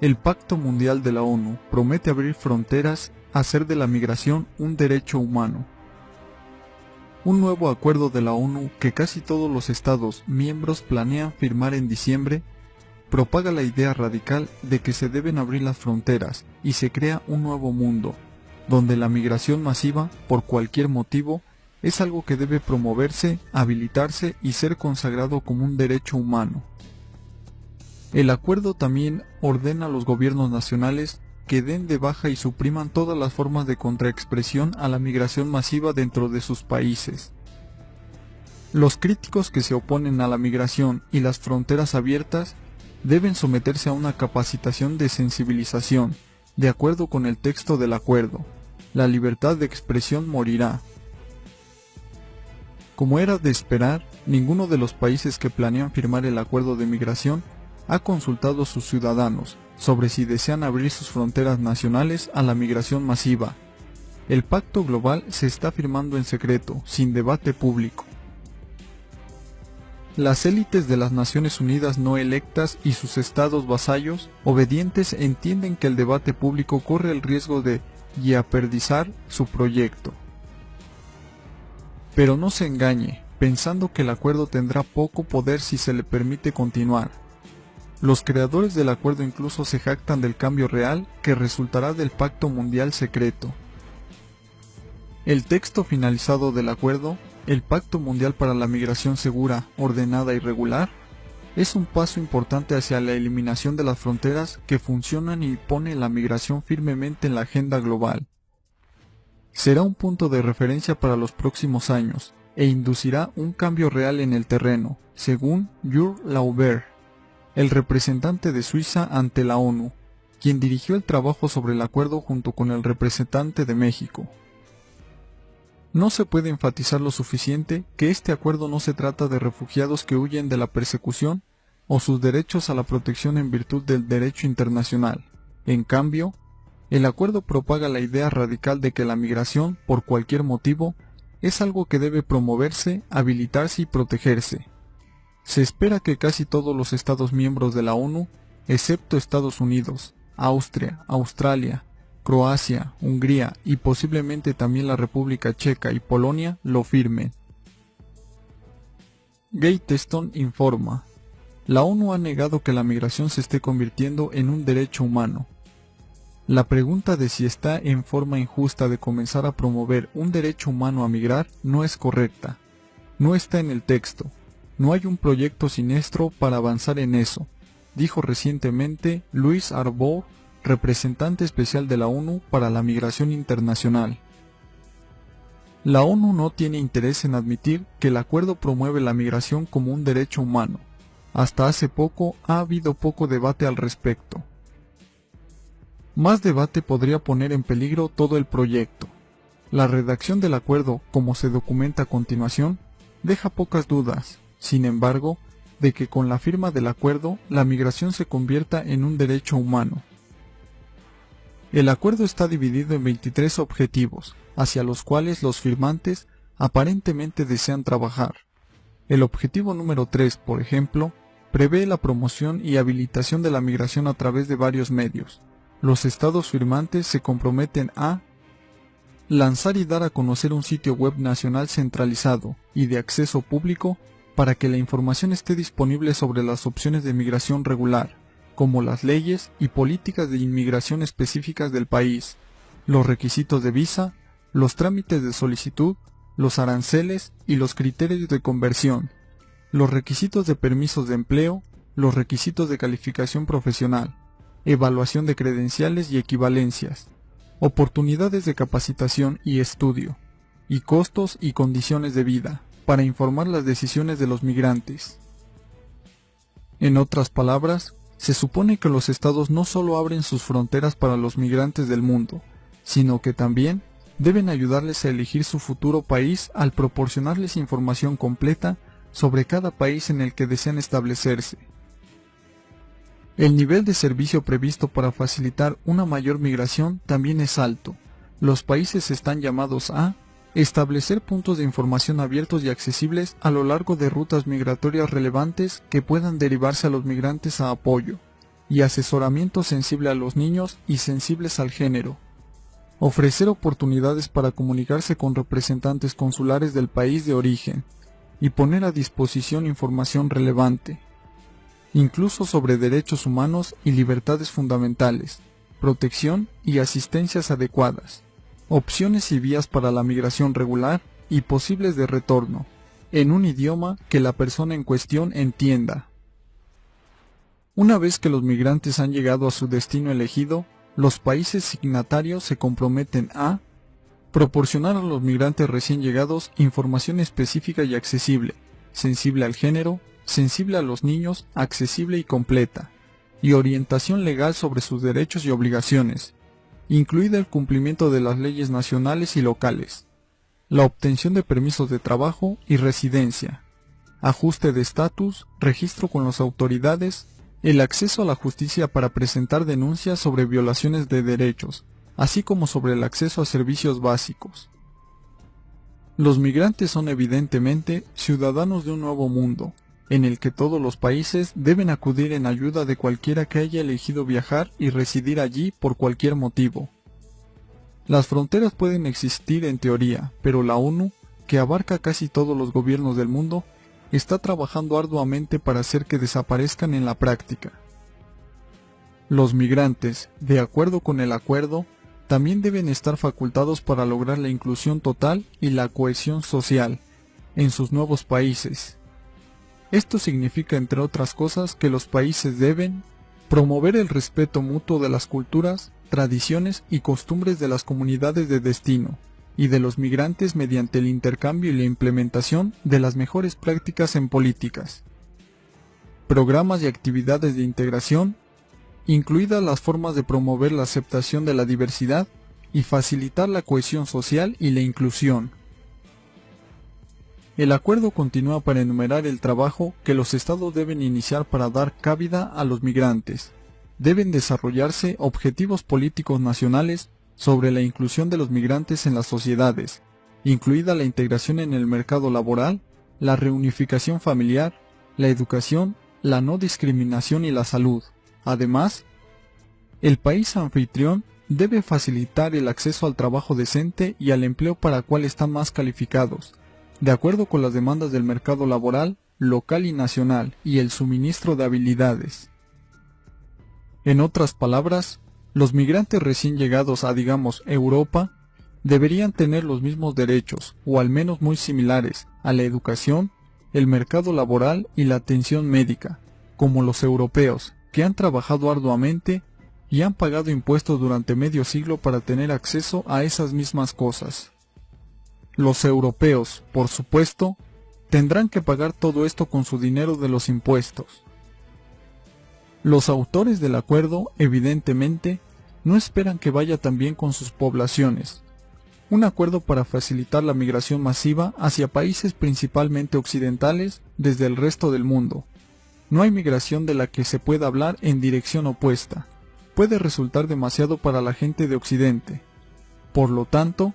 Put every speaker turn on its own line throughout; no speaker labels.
El Pacto Mundial de la ONU promete abrir fronteras, hacer de la migración un derecho humano. Un nuevo acuerdo de la ONU que casi todos los Estados miembros planean firmar en diciembre propaga la idea radical de que se deben abrir las fronteras y se crea un nuevo mundo, donde la migración masiva, por cualquier motivo, es algo que debe promoverse, habilitarse y ser consagrado como un derecho humano. El acuerdo también ordena a los gobiernos nacionales que den de baja y supriman todas las formas de contraexpresión a la migración masiva dentro de sus países. Los críticos que se oponen a la migración y las fronteras abiertas deben someterse a una capacitación de sensibilización, de acuerdo con el texto del acuerdo. La libertad de expresión morirá. Como era de esperar, ninguno de los países que planean firmar el acuerdo de migración ha consultado a sus ciudadanos sobre si desean abrir sus fronteras nacionales a la migración masiva. El pacto global se está firmando en secreto, sin debate público. Las élites de las Naciones Unidas no electas y sus estados vasallos obedientes entienden que el debate público corre el riesgo de jeopardizar su proyecto. Pero no se engañe, pensando que el acuerdo tendrá poco poder si se le permite continuar. Los creadores del acuerdo incluso se jactan del cambio real que resultará del Pacto Mundial secreto. El texto finalizado del acuerdo, el Pacto Mundial para la Migración Segura, Ordenada y Regular, es un paso importante hacia la eliminación de las fronteras que funcionan y pone la migración firmemente en la agenda global. Será un punto de referencia para los próximos años e inducirá un cambio real en el terreno, según Jürgen Lauber, el representante de Suiza ante la ONU, quien dirigió el trabajo sobre el acuerdo junto con el representante de México. No se puede enfatizar lo suficiente que este acuerdo no se trata de refugiados que huyen de la persecución o sus derechos a la protección en virtud del derecho internacional. En cambio, el acuerdo propaga la idea radical de que la migración, por cualquier motivo, es algo que debe promoverse, habilitarse y protegerse. Se espera que casi todos los Estados miembros de la ONU, excepto Estados Unidos, Austria, Australia, Croacia, Hungría y posiblemente también la República Checa y Polonia, lo firmen. Gatestone informa. La ONU ha negado que la migración se esté convirtiendo en un derecho humano. La pregunta de si está en forma injusta de comenzar a promover un derecho humano a migrar no es correcta. No está en el texto. No hay un proyecto siniestro para avanzar en eso, dijo recientemente Louis Arbour, representante especial de la ONU para la Migración Internacional. La ONU no tiene interés en admitir que el acuerdo promueve la migración como un derecho humano. Hasta hace poco ha habido poco debate al respecto. Más debate podría poner en peligro todo el proyecto. La redacción del acuerdo, como se documenta a continuación, deja pocas dudas, sin embargo, de que con la firma del acuerdo la migración se convierta en un derecho humano. El acuerdo está dividido en 23 objetivos, hacia los cuales los firmantes aparentemente desean trabajar. El objetivo número 3, por ejemplo, prevé la promoción y habilitación de la migración a través de varios medios. Los estados firmantes se comprometen a lanzar y dar a conocer un sitio web nacional centralizado y de acceso público para que la información esté disponible sobre las opciones de migración regular, como las leyes y políticas de inmigración específicas del país, los requisitos de visa, los trámites de solicitud, los aranceles y los criterios de conversión, los requisitos de permisos de empleo, los requisitos de calificación profesional, evaluación de credenciales y equivalencias, oportunidades de capacitación y estudio, y costos y condiciones de vida, para informar las decisiones de los migrantes. En otras palabras, se supone que los estados no solo abren sus fronteras para los migrantes del mundo, sino que también deben ayudarles a elegir su futuro país al proporcionarles información completa sobre cada país en el que desean establecerse. El nivel de servicio previsto para facilitar una mayor migración también es alto. Los países están llamados a establecer puntos de información abiertos y accesibles a lo largo de rutas migratorias relevantes que puedan derivarse a los migrantes a apoyo, y asesoramiento sensible a los niños y sensibles al género. Ofrecer oportunidades para comunicarse con representantes consulares del país de origen y poner a disposición información relevante, incluso sobre derechos humanos y libertades fundamentales, protección y asistencias adecuadas, opciones y vías para la migración regular y posibles de retorno, en un idioma que la persona en cuestión entienda. Una vez que los migrantes han llegado a su destino elegido, los países signatarios se comprometen a proporcionar a los migrantes recién llegados información específica y accesible, sensible al género, sensible a los niños, accesible y completa, y orientación legal sobre sus derechos y obligaciones, incluido el cumplimiento de las leyes nacionales y locales, la obtención de permisos de trabajo y residencia, ajuste de estatus, registro con las autoridades, el acceso a la justicia para presentar denuncias sobre violaciones de derechos, así como sobre el acceso a servicios básicos. Los migrantes son evidentemente ciudadanos de un nuevo mundo, en el que todos los países deben acudir en ayuda de cualquiera que haya elegido viajar y residir allí por cualquier motivo. Las fronteras pueden existir en teoría, pero la ONU, que abarca casi todos los gobiernos del mundo, está trabajando arduamente para hacer que desaparezcan en la práctica. Los migrantes, de acuerdo con el acuerdo, también deben estar facultados para lograr la inclusión total y la cohesión social en sus nuevos países. Esto significa, entre otras cosas, que los países deben promover el respeto mutuo de las culturas, tradiciones y costumbres de las comunidades de destino y de los migrantes mediante el intercambio y la implementación de las mejores prácticas en políticas, programas y actividades de integración, incluidas las formas de promover la aceptación de la diversidad y facilitar la cohesión social y la inclusión. El acuerdo continúa para enumerar el trabajo que los estados deben iniciar para dar cabida a los migrantes. Deben desarrollarse objetivos políticos nacionales sobre la inclusión de los migrantes en las sociedades, incluida la integración en el mercado laboral, la reunificación familiar, la educación, la no discriminación y la salud. Además, el país anfitrión debe facilitar el acceso al trabajo decente y al empleo para el cual están más calificados, de acuerdo con las demandas del mercado laboral, local y nacional, y el suministro de habilidades. En otras palabras, los migrantes recién llegados a, digamos, Europa, deberían tener los mismos derechos, o al menos muy similares, a la educación, el mercado laboral y la atención médica, como los europeos, que han trabajado arduamente y han pagado impuestos durante medio siglo para tener acceso a esas mismas cosas. Los europeos, por supuesto, tendrán que pagar todo esto con su dinero de los impuestos. Los autores del acuerdo, evidentemente, no esperan que vaya tan bien con sus poblaciones. Un acuerdo para facilitar la migración masiva hacia países principalmente occidentales desde el resto del mundo. No hay migración de la que se pueda hablar en dirección opuesta. Puede resultar demasiado para la gente de Occidente. Por lo tanto,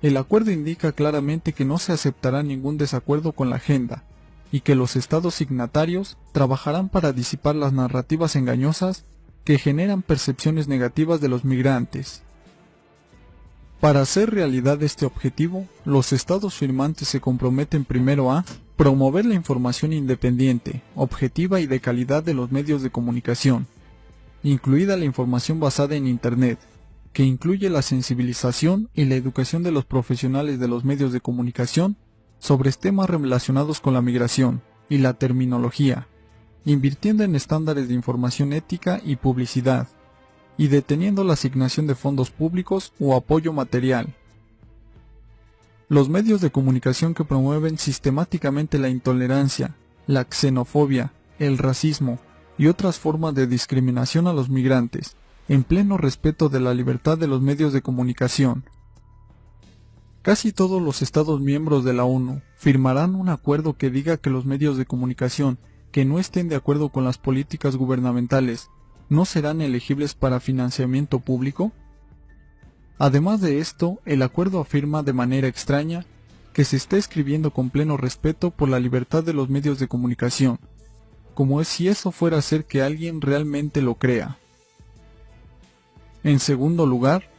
el acuerdo indica claramente que no se aceptará ningún desacuerdo con la agenda, y que los estados signatarios trabajarán para disipar las narrativas engañosas que generan percepciones negativas de los migrantes. Para hacer realidad este objetivo, los estados firmantes se comprometen primero a promover la información independiente, objetiva y de calidad de los medios de comunicación, incluida la información basada en Internet, que incluye la sensibilización y la educación de los profesionales de los medios de comunicación sobre temas relacionados con la migración y la terminología, invirtiendo en estándares de información ética y publicidad, y deteniendo la asignación de fondos públicos o apoyo material. Los medios de comunicación que promueven sistemáticamente la intolerancia, la xenofobia, el racismo y otras formas de discriminación a los migrantes, en pleno respeto de la libertad de los medios de comunicación. Casi todos los Estados miembros de la ONU firmarán un acuerdo que diga que los medios de comunicación que no estén de acuerdo con las políticas gubernamentales no serán elegibles para financiamiento público. Además de esto, el acuerdo afirma de manera extraña que se está escribiendo con pleno respeto por la libertad de los medios de comunicación, como es si eso fuera a hacer que alguien realmente lo crea. En segundo lugar,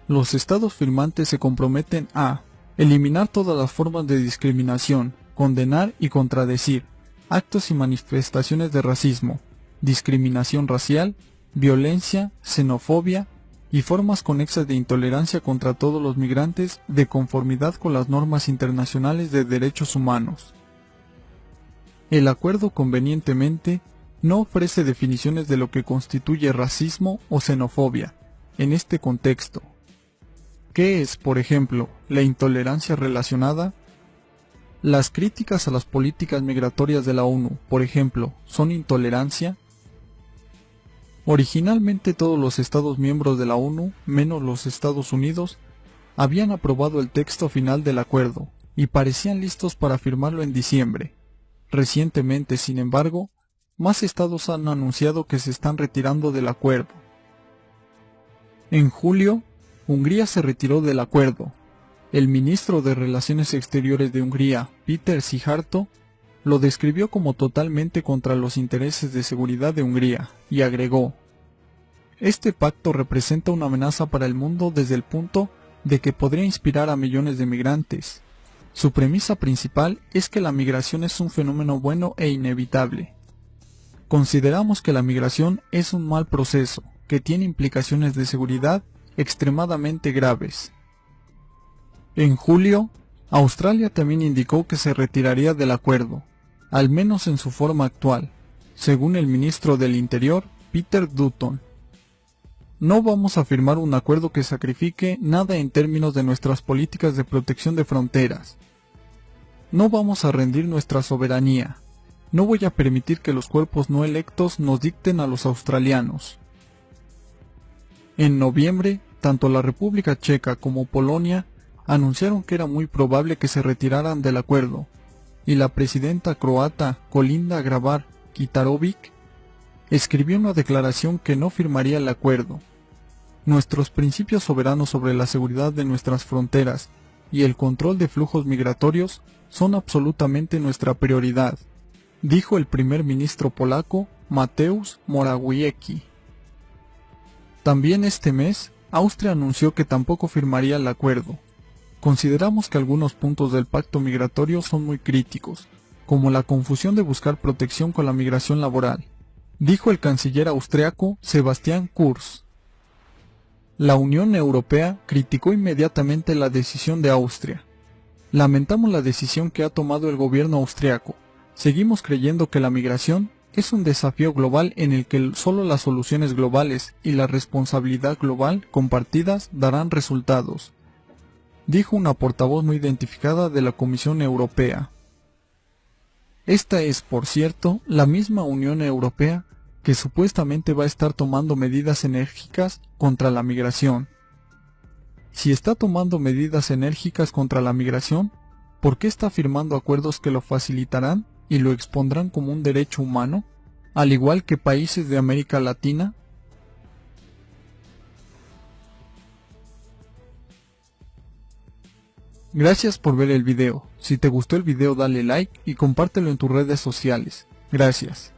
los estados firmantes se comprometen a eliminar todas las formas de discriminación, condenar y contradecir actos y manifestaciones de racismo, discriminación racial, violencia, xenofobia y formas conexas de intolerancia contra todos los migrantes de conformidad con las normas internacionales de derechos humanos. El acuerdo convenientemente no ofrece definiciones de lo que constituye racismo o xenofobia en este contexto. ¿Qué es, por ejemplo, la intolerancia relacionada? Las críticas a las políticas migratorias de la ONU, por ejemplo, ¿son intolerancia? Originalmente todos los Estados miembros de la ONU, menos los Estados Unidos, habían aprobado el texto final del acuerdo y parecían listos para firmarlo en diciembre. Recientemente, sin embargo, más estados han anunciado que se están retirando del acuerdo. En julio, Hungría se retiró del acuerdo. El ministro de Relaciones Exteriores de Hungría, Péter Szijjártó, lo describió como totalmente contra los intereses de seguridad de Hungría, y agregó: "Este pacto representa una amenaza para el mundo desde el punto de que podría inspirar a millones de migrantes. Su premisa principal es que la migración es un fenómeno bueno e inevitable. Consideramos que la migración es un mal proceso, que tiene implicaciones de seguridad extremadamente graves". En julio, Australia también indicó que se retiraría del acuerdo, al menos en su forma actual, según el ministro del Interior, Peter Dutton. "No vamos a firmar un acuerdo que sacrifique nada en términos de nuestras políticas de protección de fronteras. No vamos a rendir nuestra soberanía. No voy a permitir que los cuerpos no electos nos dicten a los australianos". En noviembre, tanto la República Checa como Polonia anunciaron que era muy probable que se retiraran del acuerdo, y la presidenta croata Kolinda Grabar-Kitarović escribió una declaración que no firmaría el acuerdo. "Nuestros principios soberanos sobre la seguridad de nuestras fronteras y el control de flujos migratorios son absolutamente nuestra prioridad", dijo el primer ministro polaco Mateusz Morawiecki. También este mes, Austria anunció que tampoco firmaría el acuerdo. "Consideramos que algunos puntos del pacto migratorio son muy críticos, como la confusión de buscar protección con la migración laboral", dijo el canciller austriaco Sebastian Kurz. La Unión Europea criticó inmediatamente la decisión de Austria. "Lamentamos la decisión que ha tomado el gobierno austriaco. Seguimos creyendo que la migración es un desafío global en el que solo las soluciones globales y la responsabilidad global compartidas darán resultados", dijo una portavoz no identificada de la Comisión Europea. Esta es, por cierto, la misma Unión Europea que supuestamente va a estar tomando medidas enérgicas contra la migración. Si está tomando medidas enérgicas contra la migración, ¿por qué está firmando acuerdos que lo facilitarán y lo expondrán como un derecho humano, al igual que países de América Latina? Gracias por ver el video. Si te gustó el video dale like y compártelo en tus redes sociales. Gracias.